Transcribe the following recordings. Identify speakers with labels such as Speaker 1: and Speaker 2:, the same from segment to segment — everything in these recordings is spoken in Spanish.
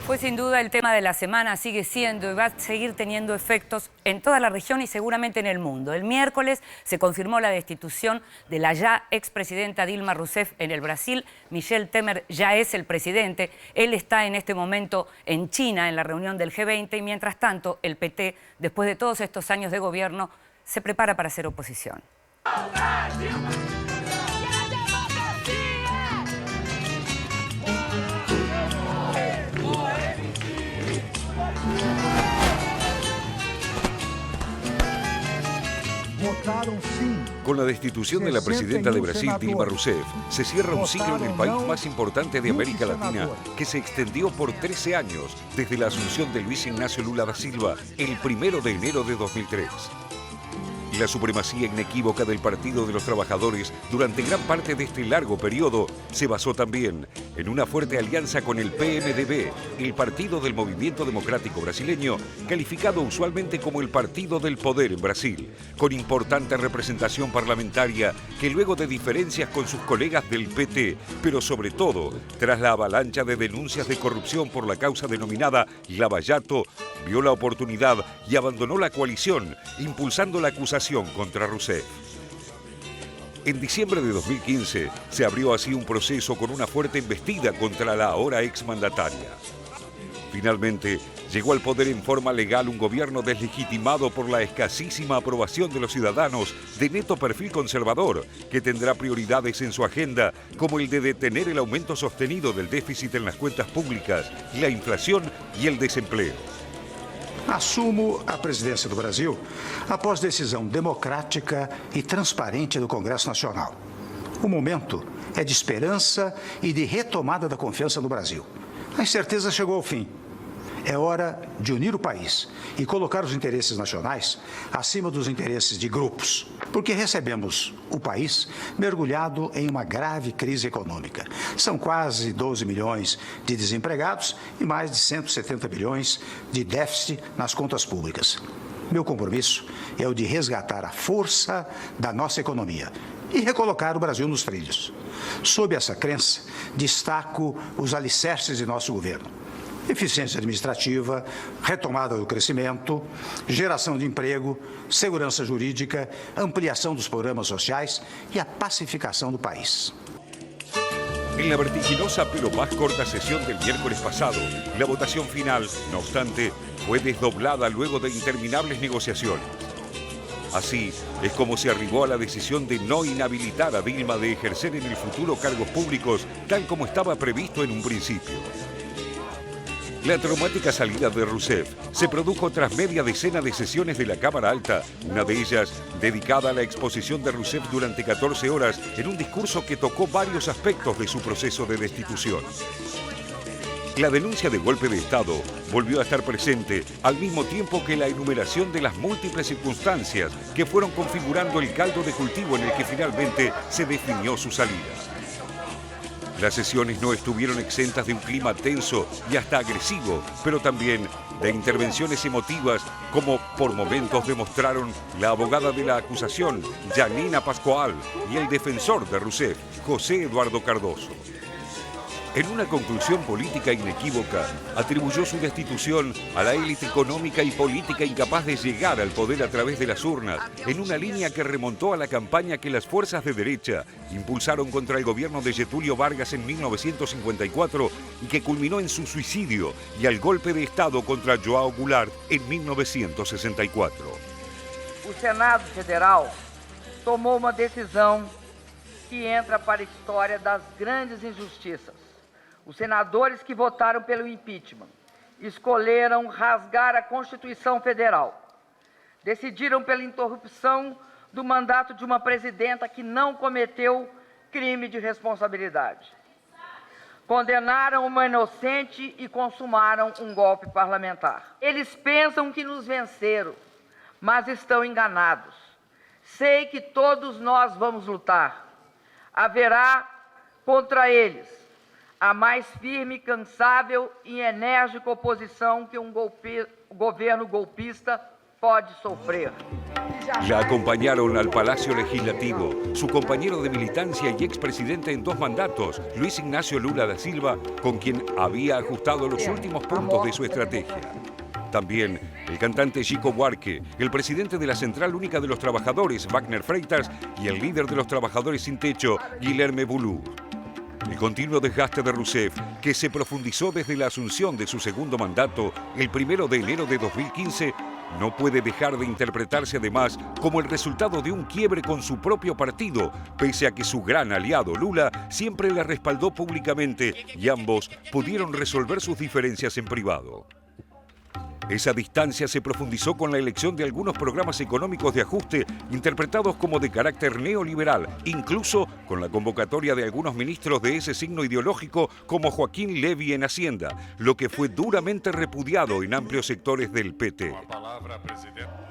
Speaker 1: Pues sin duda el tema de la semana sigue siendo y va a seguir teniendo efectos en toda la región y seguramente en el mundo. El miércoles se confirmó la destitución de la ya expresidenta Dilma Rousseff en el Brasil. Michel Temer ya es el presidente. Él está en este momento en China, en la reunión del G20, y mientras tanto el PT, después de todos estos años de gobierno, se prepara para hacer oposición.
Speaker 2: Con la destitución de la presidenta de Brasil, Dilma Rousseff, se cierra un ciclo en el país más importante de América Latina que se extendió por 13 años desde la asunción de Luis Ignacio Lula da Silva el 1 de enero de 2003. Y la supremacía inequívoca del Partido de los Trabajadores durante gran parte de este largo periodo se basó también en una fuerte alianza con el PMDB, el Partido del Movimiento Democrático Brasileño, calificado usualmente como el Partido del Poder en Brasil, con importante representación parlamentaria que luego de diferencias con sus colegas del PT, pero sobre todo tras la avalancha de denuncias de corrupción por la causa denominada Lava Jato, vio la oportunidad y abandonó la coalición, impulsando la acusación contra Rousseff. En diciembre de 2015 se abrió así un proceso con una fuerte embestida contra la ahora exmandataria. Finalmente, llegó al poder en forma legal un gobierno deslegitimado por la escasísima aprobación de los ciudadanos de neto perfil conservador, que tendrá prioridades en su agenda, como el de detener el aumento sostenido del déficit en las cuentas públicas, la inflación y el desempleo.
Speaker 3: Assumo a presidência do Brasil após decisão democrática e transparente do Congresso Nacional. O momento é de esperança e de retomada da confiança no Brasil. A incerteza chegou ao fim. É hora de unir o país e colocar os interesses nacionais acima dos interesses de grupos, porque recebemos o país mergulhado em uma grave crise econômica. São quase 12 milhões de desempregados e mais de 170 bilhões de déficit nas contas públicas. Meu compromisso é o de resgatar a força da nossa economia e recolocar o Brasil nos trilhos. Sob essa crença, destaco os alicerces de nosso governo: eficiência administrativa, retomada do crescimento, geração de emprego, segurança jurídica, ampliação dos programas sociais e a pacificação do país.
Speaker 2: En la vertiginosa pero más corta sesión del miércoles pasado, la votación final, no obstante, fue desdoblada luego de interminables negociaciones. Así es como se arribó a la decisión de no inhabilitar a Dilma de ejercer en el futuro cargos públicos tal como estaba previsto en un principio. La traumática salida de Rousseff se produjo tras media decena de sesiones de la Cámara Alta, una de ellas dedicada a la exposición de Rousseff durante 14 horas en un discurso que tocó varios aspectos de su proceso de destitución. La denuncia de golpe de Estado volvió a estar presente al mismo tiempo que la enumeración de las múltiples circunstancias que fueron configurando el caldo de cultivo en el que finalmente se definió su salida. Las sesiones no estuvieron exentas de un clima tenso y hasta agresivo, pero también de intervenciones emotivas, como por momentos demostraron la abogada de la acusación, Janina Pascoal, y el defensor de Rousseff, José Eduardo Cardoso. En una conclusión política inequívoca, atribuyó su destitución a la élite económica y política incapaz de llegar al poder a través de las urnas, en una línea que remontó a la campaña que las fuerzas de derecha impulsaron contra el gobierno de Getúlio Vargas en 1954 y que culminó en su suicidio, y al golpe de Estado contra João Goulart en 1964.
Speaker 4: O Senado Federal tomou uma decisão que entra para a história das grandes injustiças. Os senadores que votaram pelo impeachment escolheram rasgar a Constituição Federal. Decidiram pela interrupção do mandato de uma presidenta que não cometeu crime de responsabilidade. Condenaram uma inocente e consumaram um golpe parlamentar. Eles pensam que nos venceram, mas estão enganados. Sei que todos nós vamos lutar. Haverá contra eles a mais firme, cansável e enérgica oposição que um governo golpista pode sofrer.
Speaker 2: La acompañaron al Palacio Legislativo su compañero de militancia y expresidente en 2 mandatos, Luis Ignacio Lula da Silva, con quien había ajustado los últimos puntos de su estrategia. También el cantante Chico Buarque, el presidente de la Central Única de los Trabajadores, Wagner Freitas, y el líder de los trabajadores sin techo, Guilherme Boulou. El continuo desgaste de Rousseff, que se profundizó desde la asunción de su segundo mandato el 1 de enero de 2015, no puede dejar de interpretarse además como el resultado de un quiebre con su propio partido, pese a que su gran aliado Lula siempre la respaldó públicamente y ambos pudieron resolver sus diferencias en privado. Esa distancia se profundizó con la elección de algunos programas económicos de ajuste interpretados como de carácter neoliberal, incluso con la convocatoria de algunos ministros de ese signo ideológico como Joaquín Levy en Hacienda, lo que fue duramente repudiado en amplios sectores del PT.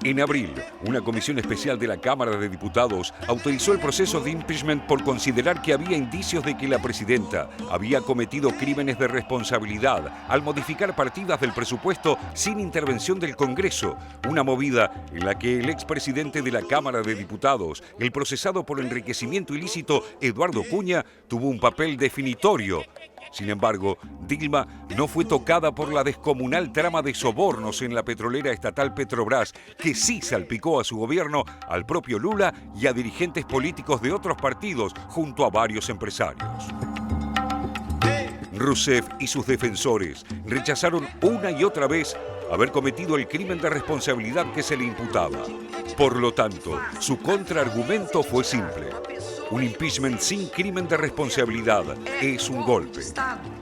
Speaker 2: En abril, una comisión especial de la Cámara de Diputados autorizó el proceso de impeachment por considerar que había indicios de que la presidenta había cometido crímenes de responsabilidad al modificar partidas del presupuesto sin intervención del Congreso, una movida en la que el expresidente de la Cámara de Diputados, el procesado por enriquecimiento ilícito Eduardo Cunha, tuvo un papel definitorio. Sin embargo, Dilma no fue tocada por la descomunal trama de sobornos en la petrolera estatal Petrobras, que sí salpicó a su gobierno, al propio Lula y a dirigentes políticos de otros partidos, junto a varios empresarios. Rousseff y sus defensores rechazaron una y otra vez haber cometido el crimen de responsabilidad que se le imputaba. Por lo tanto, su contraargumento fue simple. Un impeachment sin crimen de responsabilidad es un golpe.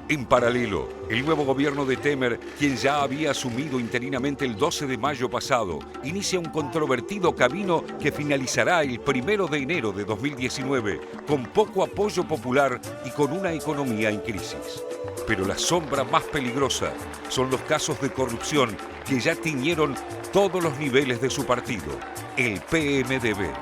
Speaker 2: En paralelo, el nuevo gobierno de Temer, quien ya había asumido interinamente el 12 de mayo pasado, inicia un controvertido camino que finalizará el 1 de enero de 2019 con poco apoyo popular y con una economía en crisis. Pero la sombra más peligrosa son los casos de corrupción que ya tiñeron todos los niveles de su partido, el PMDB.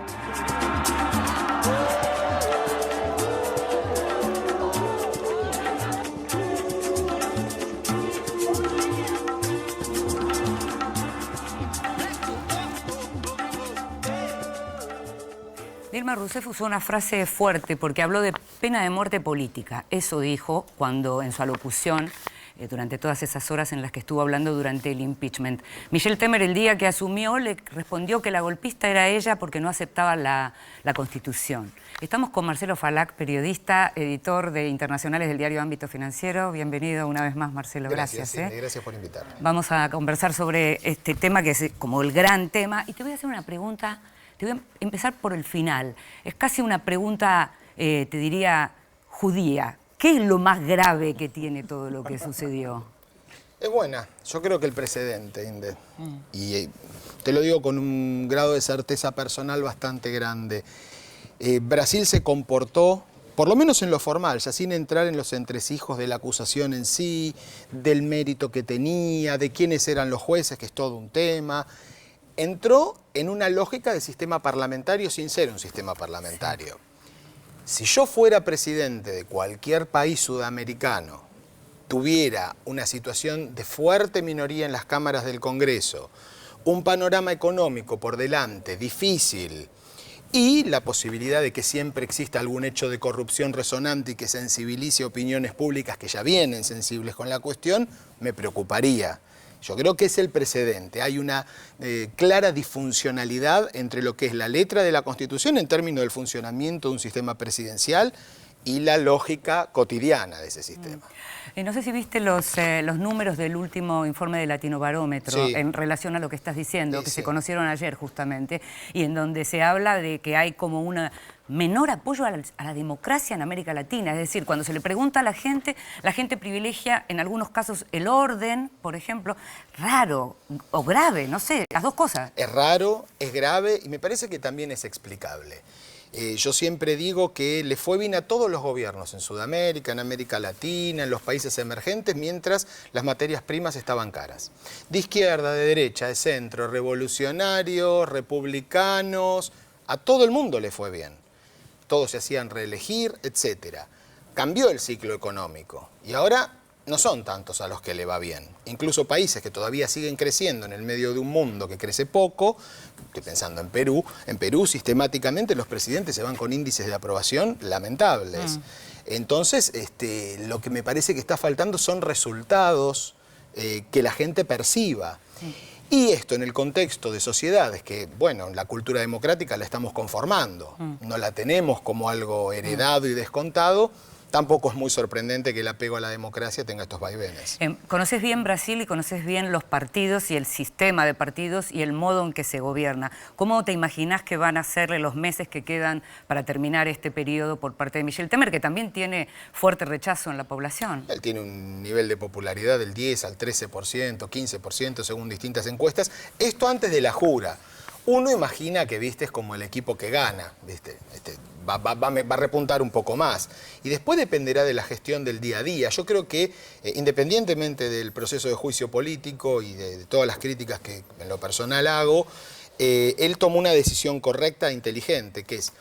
Speaker 1: Dilma Rousseff usó una frase fuerte porque habló de pena de muerte política. Eso dijo cuando en su alocución, durante todas esas horas en las que estuvo hablando durante el impeachment. Michel Temer, el día que asumió, le respondió que la golpista era ella porque no aceptaba la Constitución. Estamos con Marcelo Falac, periodista, editor de Internacionales del diario Ámbito Financiero. Bienvenido una vez más, Marcelo. Gracias.
Speaker 5: Gracias por invitarme.
Speaker 1: Vamos a conversar sobre este tema que es como el gran tema. Y te voy a hacer una pregunta. Te voy a empezar por el final. Es casi una pregunta, te diría, judía. ¿Qué es lo más grave que tiene todo lo que sucedió?
Speaker 5: Es buena. Yo creo que el precedente, Inde. Y te lo digo con un grado de certeza personal bastante grande. Brasil se comportó, por lo menos en lo formal, ya sin entrar en los entresijos de la acusación en sí, del mérito que tenía, de quiénes eran los jueces, que es todo un tema. Entró en una lógica de sistema parlamentario sin ser un sistema parlamentario. Si yo fuera presidente de cualquier país sudamericano, tuviera una situación de fuerte minoría en las cámaras del Congreso, un panorama económico por delante difícil y la posibilidad de que siempre exista algún hecho de corrupción resonante y que sensibilice opiniones públicas que ya vienen sensibles con la cuestión, me preocuparía. Yo creo que es el precedente. Hay una clara disfuncionalidad entre lo que es la letra de la Constitución en términos del funcionamiento de un sistema presidencial y la lógica cotidiana de ese sistema.
Speaker 1: No sé si viste los números del último informe de Latinobarómetro en relación a lo que estás diciendo, que se conocieron ayer justamente, y en donde se habla de que hay como una menor apoyo a la democracia en América Latina. Es decir, cuando se le pregunta a la gente privilegia en algunos casos el orden, por ejemplo, raro o grave, no sé, las dos cosas.
Speaker 5: Es raro, es grave y me parece que también es explicable. Yo siempre digo que le fue bien a todos los gobiernos en Sudamérica, en América Latina, en los países emergentes, mientras las materias primas estaban caras. De izquierda, de derecha, de centro, revolucionarios, republicanos, a todo el mundo le fue bien. Todos se hacían reelegir, etc. Cambió el ciclo económico y ahora no son tantos a los que le va bien. Incluso países que todavía siguen creciendo en el medio de un mundo que crece poco, estoy pensando en Perú sistemáticamente los presidentes se van con índices de aprobación lamentables. Entonces, lo que me parece que está faltando son resultados que la gente perciba. Sí. Y esto en el contexto de sociedades que, bueno, la cultura democrática la estamos conformando, no la tenemos como algo heredado y descontado. Tampoco es muy sorprendente que el apego a la democracia tenga estos vaivenes.
Speaker 1: Conoces bien Brasil y conoces bien los partidos y el sistema de partidos y el modo en que se gobierna. ¿Cómo te imaginas que van a ser los meses que quedan para terminar este periodo por parte de Michel Temer, que también tiene fuerte rechazo en la población?
Speaker 5: Él tiene un nivel de popularidad del 10 al 13%, 15% según distintas encuestas. Esto antes de la jura. Uno imagina que, viste, es como el equipo que gana, viste, va a repuntar un poco más. Y después dependerá de la gestión del día a día. Yo creo que, independientemente del proceso de juicio político y de todas las críticas que en lo personal hago, él tomó una decisión correcta e inteligente, que es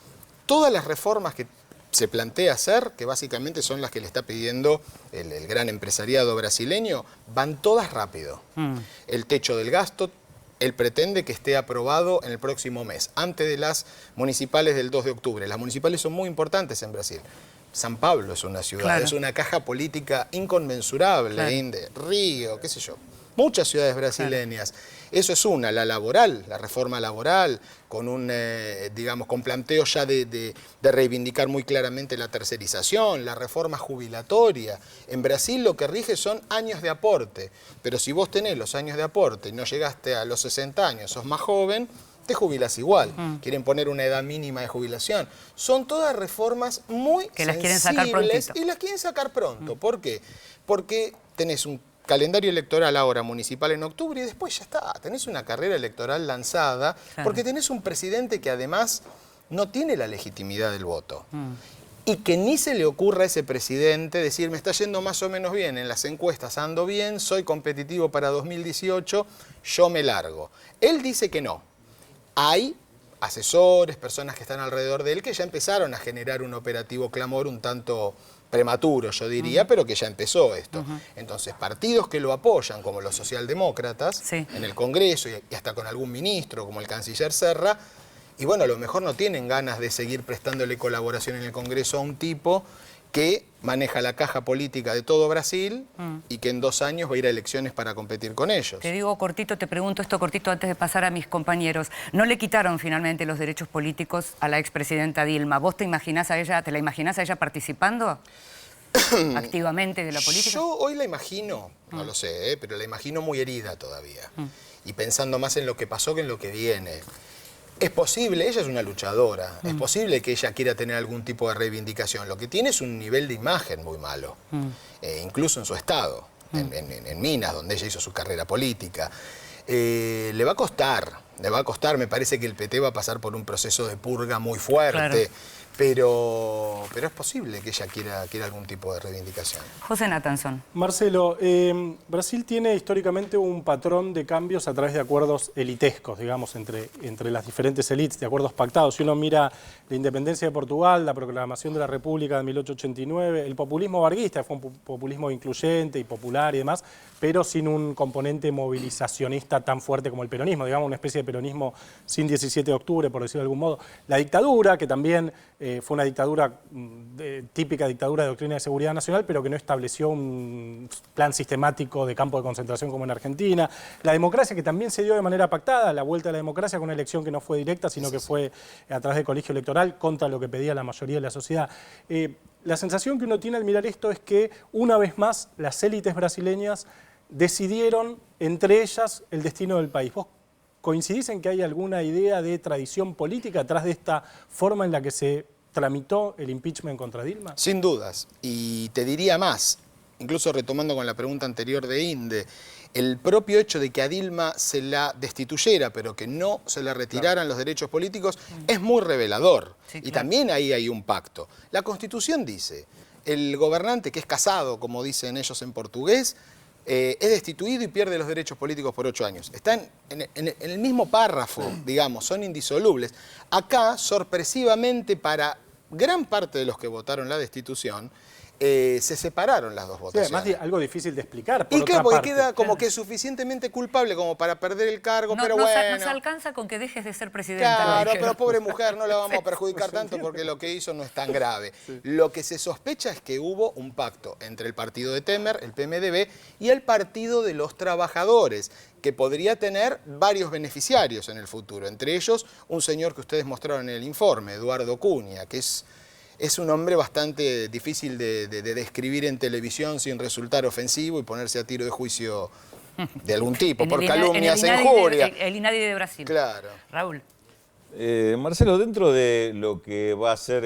Speaker 5: todas las reformas que se plantea hacer, que básicamente son las que le está pidiendo el gran empresariado brasileño, van todas rápido. El techo del gasto, él pretende que esté aprobado en el próximo mes, antes de las municipales del 2 de octubre. Las municipales son muy importantes en Brasil. San Pablo es una ciudad, claro, es una caja política inconmensurable, claro. Río, qué sé yo. Muchas ciudades brasileñas. Claro. Eso es una, la laboral, la reforma laboral, con un, digamos, con planteos ya de reivindicar muy claramente la tercerización, la reforma jubilatoria. En Brasil lo que rige son años de aporte, pero si vos tenés los años de aporte y no llegaste a los 60 años, sos más joven, te jubilas igual. Quieren poner una edad mínima de jubilación. Son todas reformas muy
Speaker 1: que las quieren sacar prontito.
Speaker 5: Y las quieren sacar pronto. ¿Por qué? Porque tenés un calendario electoral ahora municipal en octubre y después ya está. Tenés una carrera electoral lanzada, claro, porque tenés un presidente que además no tiene la legitimidad del voto. Y que ni se le ocurra a ese presidente decir, me está yendo más o menos bien, en las encuestas ando bien, soy competitivo para 2018, yo me largo. Él dice que no. Hay asesores, personas que están alrededor de él, que ya empezaron a generar un operativo clamor un tanto prematuro, yo diría, pero que ya empezó esto. Entonces, partidos que lo apoyan, como los socialdemócratas, en el Congreso y hasta con algún ministro, como el canciller Serra, y bueno, a lo mejor no tienen ganas de seguir prestándole colaboración en el Congreso a un tipo que maneja la caja política de todo Brasil y que en 2 años va a ir a elecciones para competir con ellos.
Speaker 1: Te digo cortito, te pregunto esto cortito antes de pasar a mis compañeros. ¿No le quitaron finalmente los derechos políticos a la expresidenta Dilma? ¿Vos te imaginás a ella, te la imaginás a ella participando activamente de la política?
Speaker 5: Yo hoy la imagino, no lo sé, pero la imagino muy herida todavía. Y pensando más en lo que pasó que en lo que viene. Es posible, ella es una luchadora, es posible que ella quiera tener algún tipo de reivindicación. Lo que tiene es un nivel de imagen muy malo, incluso en su estado, en Minas, donde ella hizo su carrera política. Le va a costar, me parece que el PT va a pasar por un proceso de purga muy fuerte, claro, pero es posible que ella quiera algún tipo de reivindicación.
Speaker 1: José Natanson.
Speaker 6: Marcelo, Brasil tiene históricamente un patrón de cambios a través de acuerdos elitescos, digamos, entre las diferentes élites, de acuerdos pactados. Si uno mira la independencia de Portugal, la proclamación de la República de 1889, el populismo varguista fue un populismo incluyente y popular y demás, pero sin un componente movilizacionista tan fuerte como el peronismo, digamos, una especie de peronismo sin 17 de octubre, por decirlo de algún modo. La dictadura, que también fue una dictadura, típica dictadura de doctrina de seguridad nacional, pero que no estableció un plan sistemático de campo de concentración como en Argentina. La democracia, que también se dio de manera pactada, la vuelta a la democracia con una elección que no fue directa, sino que fue a través del colegio electoral contra lo que pedía la mayoría de la sociedad. La sensación que uno tiene al mirar esto es que, una vez más, las élites brasileñas decidieron entre ellas el destino del país. ¿Vos coincidís en que hay alguna idea de tradición política atrás de esta forma en la que se tramitó el impeachment contra Dilma?
Speaker 5: Sin dudas, y te diría más, incluso retomando con la pregunta anterior de Inde, el propio hecho de que a Dilma se la destituyera, pero que no se le retiraran los derechos políticos, es muy revelador. Sí, claro. Y también ahí hay un pacto. La Constitución dice, el gobernante que es casado, como dicen ellos en portugués, es destituido y pierde los derechos políticos por 8 años. Están en el mismo párrafo, digamos, son indisolubles. Acá, sorpresivamente, para gran parte de los que votaron la destitución, se separaron las dos
Speaker 6: Sí,
Speaker 5: votaciones.
Speaker 6: además algo difícil de explicar, por
Speaker 5: Y
Speaker 6: otra
Speaker 5: claro, porque
Speaker 6: parte.
Speaker 5: queda como que suficientemente culpable como para perder el cargo, pero
Speaker 1: no
Speaker 5: bueno.
Speaker 1: no se alcanza con que dejes de ser presidenta. le
Speaker 5: Claro,
Speaker 1: dijeron.
Speaker 5: pero pobre mujer, no la vamos a perjudicar tanto porque lo que hizo no es tan grave. Lo que se sospecha es que hubo un pacto entre el partido de Temer, el PMDB, y el Partido de los Trabajadores, que podría tener varios beneficiarios en el futuro. Entre ellos, un señor que ustedes mostraron en el informe, Eduardo Cunha, que es un hombre bastante difícil de describir en televisión sin resultar ofensivo y ponerse a tiro de juicio de algún tipo, por calumnias e injurias.
Speaker 1: El INADI de Brasil.
Speaker 5: Claro.
Speaker 1: Raúl.
Speaker 7: Marcelo, dentro de lo que va a ser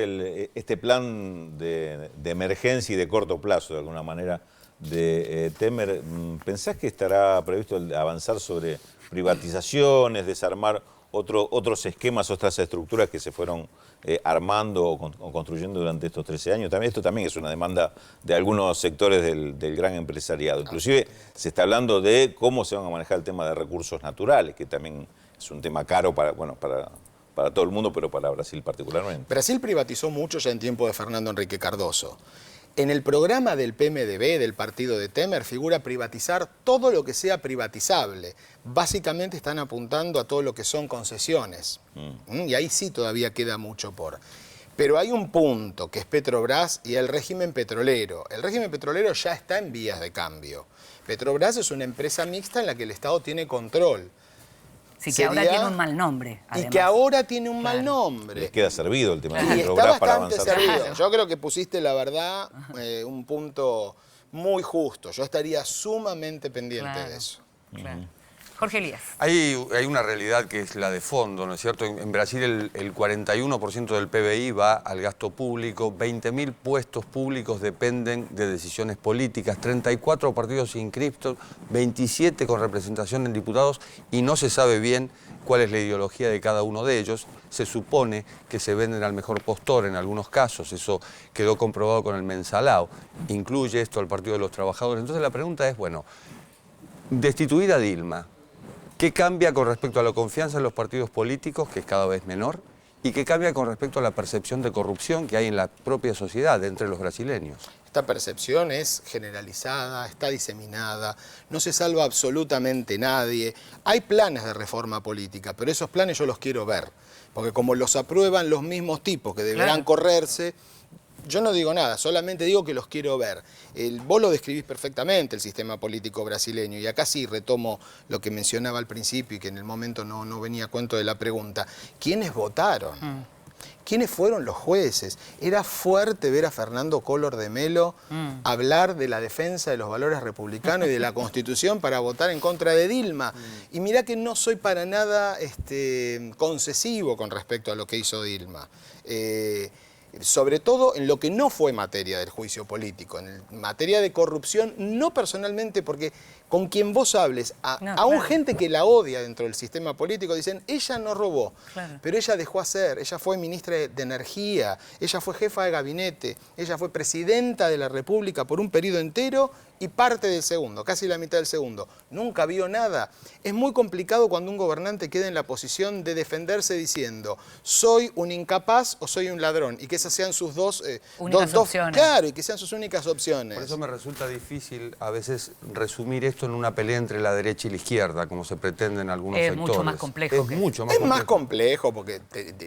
Speaker 7: este plan de emergencia y de corto plazo, de alguna manera, de Temer, ¿pensás que estará previsto avanzar sobre privatizaciones, desarmar otros esquemas, otras estructuras que se fueron armando o construyendo durante estos 13 años? Esto también es una demanda de algunos sectores del gran empresariado. Inclusive se está hablando de cómo se van a manejar el tema de recursos naturales, que también es un tema caro para todo el mundo, pero para Brasil particularmente.
Speaker 5: Brasil privatizó mucho ya en tiempo de Fernando Henrique Cardoso. En el programa del PMDB, del partido de Temer, figura privatizar todo lo que sea privatizable. Básicamente están apuntando a todo lo que son concesiones. Y ahí sí todavía queda mucho por. Pero hay un punto, que es Petrobras y el régimen petrolero. El régimen petrolero ya está en vías de cambio. Petrobras es una empresa mixta en la que el Estado tiene control.
Speaker 1: Sí, que ahora tiene un mal nombre.
Speaker 5: Y
Speaker 1: Además.
Speaker 5: que ahora tiene un mal nombre.
Speaker 7: Les queda servido el tema de
Speaker 5: Y
Speaker 7: Petrobras
Speaker 5: está
Speaker 7: para
Speaker 5: bastante
Speaker 7: avanzar.
Speaker 5: servido. Yo creo que pusiste, la verdad, un punto muy justo. Yo estaría sumamente pendiente de eso.
Speaker 1: Claro. Jorge Elías.
Speaker 8: Hay una realidad que es la de fondo, ¿no es cierto? En Brasil el 41% del PBI va al gasto público, 20.000 puestos públicos dependen de decisiones políticas, 34 partidos inscriptos, 27 con representación en diputados y no se sabe bien cuál es la ideología de cada uno de ellos. Se supone que se venden al mejor postor en algunos casos, eso quedó comprobado con el Mensalao. Incluye esto al Partido de los Trabajadores. Entonces la pregunta es, bueno, destituida a Dilma, ¿qué cambia con respecto a la confianza en los partidos políticos, que es cada vez menor? ¿Y qué cambia con respecto a la percepción de corrupción que hay en la propia sociedad entre los brasileños?
Speaker 5: Esta percepción es generalizada, está diseminada, no se salva absolutamente nadie. Hay planes de reforma política, pero esos planes yo los quiero ver, porque como los aprueban los mismos tipos que deberán correrse, yo no digo nada, solamente digo que los quiero ver. Vos lo describís perfectamente, el sistema político brasileño, y acá sí retomo lo que mencionaba al principio y que en el momento no venía a cuento de la pregunta. ¿Quiénes votaron? ¿Quiénes fueron los jueces? Era fuerte ver a Fernando Collor de Mello hablar de la defensa de los valores republicanos y de la Constitución para votar en contra de Dilma. Y mirá que no soy para nada concesivo con respecto a lo que hizo Dilma. Sobre todo en lo que no fue materia del juicio político, en materia de corrupción, no personalmente, porque con quien vos hables, aún gente que la odia dentro del sistema político, dicen, ella no robó, pero ella dejó hacer, ella fue ministra de Energía, ella fue jefa de gabinete, ella fue presidenta de la República por un periodo entero y parte del segundo, casi la mitad del segundo. Nunca vio nada. Es muy complicado cuando un gobernante queda en la posición de defenderse diciendo, soy un incapaz o soy un ladrón, y que esas sean sus dos
Speaker 1: opciones.
Speaker 5: Claro, y que sean sus únicas opciones.
Speaker 8: Por eso me resulta difícil a veces resumir esto en una pelea entre la derecha y la izquierda, como se pretende en algunos sectores.
Speaker 1: Es mucho más complejo.
Speaker 5: Es más complejo porque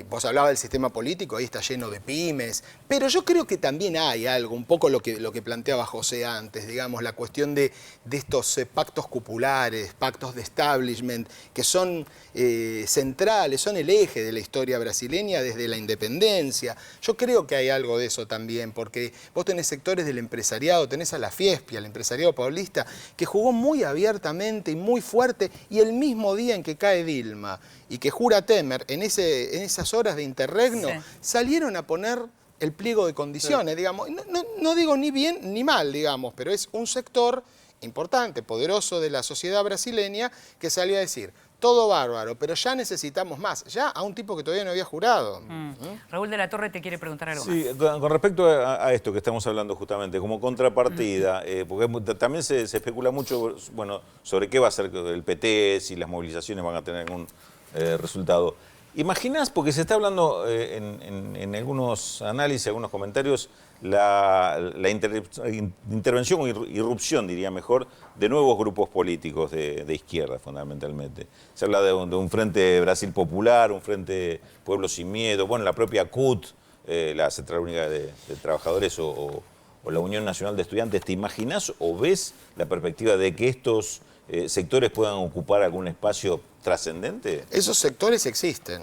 Speaker 5: vos hablabas del sistema político, ahí está lleno de pymes, pero yo creo que también hay algo, un poco lo que planteaba José antes, digamos, la cuestión de estos pactos cupulares, pactos de establishment, que son centrales, son el eje de la historia brasileña desde la independencia. Yo creo que hay algo de eso también, porque vos tenés sectores del empresariado, tenés a la Fiesp, al empresariado paulista, que jugó muy abiertamente y muy fuerte, y el mismo día en que cae Dilma y que jura Temer, en esas horas de interregno, salieron a poner el pliego de condiciones, digamos. No digo ni bien ni mal, digamos, pero es un sector importante, poderoso de la sociedad brasileña que salió a decir, todo bárbaro, pero ya necesitamos más, ya a un tipo que todavía no había jurado.
Speaker 1: Raúl de la Torre te quiere preguntar algo más.
Speaker 7: Sí, con respecto a esto que estamos hablando justamente, como contrapartida, porque también se especula mucho sobre qué va a hacer el PT, si las movilizaciones van a tener algún resultado. ¿Imaginás, porque se está hablando en algunos análisis, algunos comentarios, la intervención o irrupción, diría mejor, de nuevos grupos políticos de izquierda, fundamentalmente. Se habla de un Frente Brasil Popular, un Frente Pueblo Sin Miedo, bueno, la propia CUT, la Central Única de Trabajadores o la Unión Nacional de Estudiantes. ¿Te imaginás o ves la perspectiva de que estos sectores puedan ocupar algún espacio trascendente?
Speaker 5: Esos sectores existen.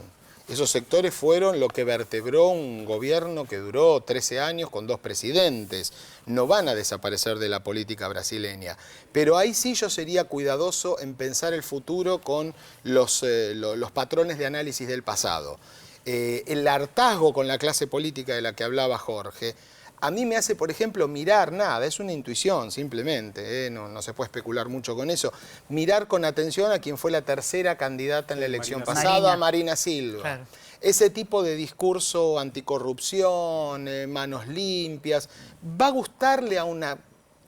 Speaker 5: Esos sectores fueron lo que vertebró un gobierno que duró 13 años con 2 presidentes. No van a desaparecer de la política brasileña. Pero ahí sí yo sería cuidadoso en pensar el futuro con los patrones de análisis del pasado. El hartazgo con la clase política de la que hablaba Jorge, a mí me hace, por ejemplo, mirar nada, es una intuición simplemente, no se puede especular mucho con eso, mirar con atención a quien fue la tercera candidata en la elección pasada, a Marina Silva. Claro. Ese tipo de discurso anticorrupción, manos limpias, va a gustarle a una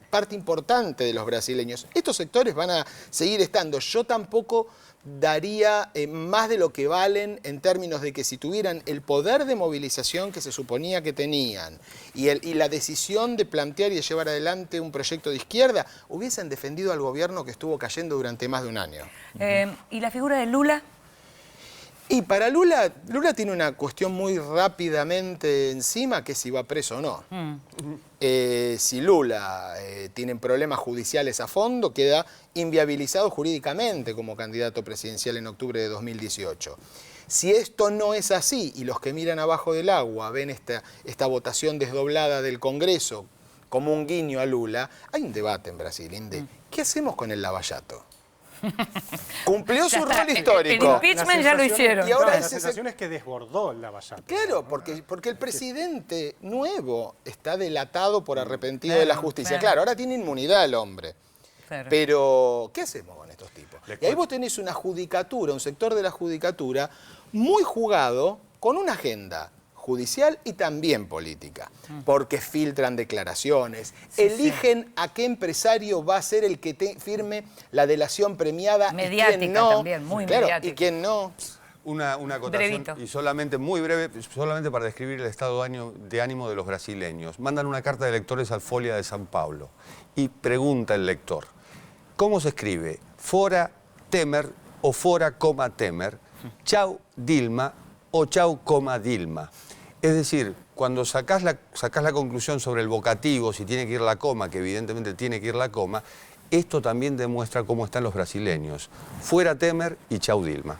Speaker 5: parte importante de los brasileños. Estos sectores van a seguir estando. Yo tampoco daría más de lo que valen en términos de que si tuvieran el poder de movilización que se suponía que tenían y la decisión de plantear y de llevar adelante un proyecto de izquierda, hubiesen defendido al gobierno que estuvo cayendo durante más de un año.
Speaker 1: ¿Y la figura de Lula?
Speaker 5: Y para Lula tiene una cuestión muy rápidamente encima, que es si va preso o no. Si Lula tiene problemas judiciales a fondo, queda inviabilizado jurídicamente como candidato presidencial en octubre de 2018. Si esto no es así y los que miran abajo del agua ven esta votación desdoblada del Congreso como un guiño a Lula, hay un debate en Brasil, Inde. ¿Qué hacemos con el Lava Jato? Cumplió su rol histórico.
Speaker 1: El impeachment ya lo hicieron.
Speaker 5: Y ahora
Speaker 6: la sensación es que desbordó el Lava Jato.
Speaker 5: Claro, porque el presidente nuevo está delatado por arrepentido de la justicia. Claro, ahora tiene inmunidad el hombre. Claro. Pero, ¿qué hacemos con estos tipos? Y ahí vos tenés una judicatura, un sector de la judicatura muy jugado con una agenda judicial y también política, porque filtran declaraciones, eligen a qué empresario va a ser el que firme la delación premiada
Speaker 1: mediática,
Speaker 5: y quién no.
Speaker 1: También, muy mediática.
Speaker 5: Y quién no.
Speaker 8: Una acotación, y solamente muy breve, solamente para describir el estado de ánimo de los brasileños. Mandan una carta de electores al Folha de São Paulo y pregunta el lector, ¿cómo se escribe? Fora Temer o fora, Temer, chau Dilma o chau, Dilma. Es decir, cuando sacás la conclusión sobre el vocativo, si tiene que ir la coma, que evidentemente tiene que ir la coma, esto también demuestra cómo están los brasileños. Fuera Temer y chau Dilma.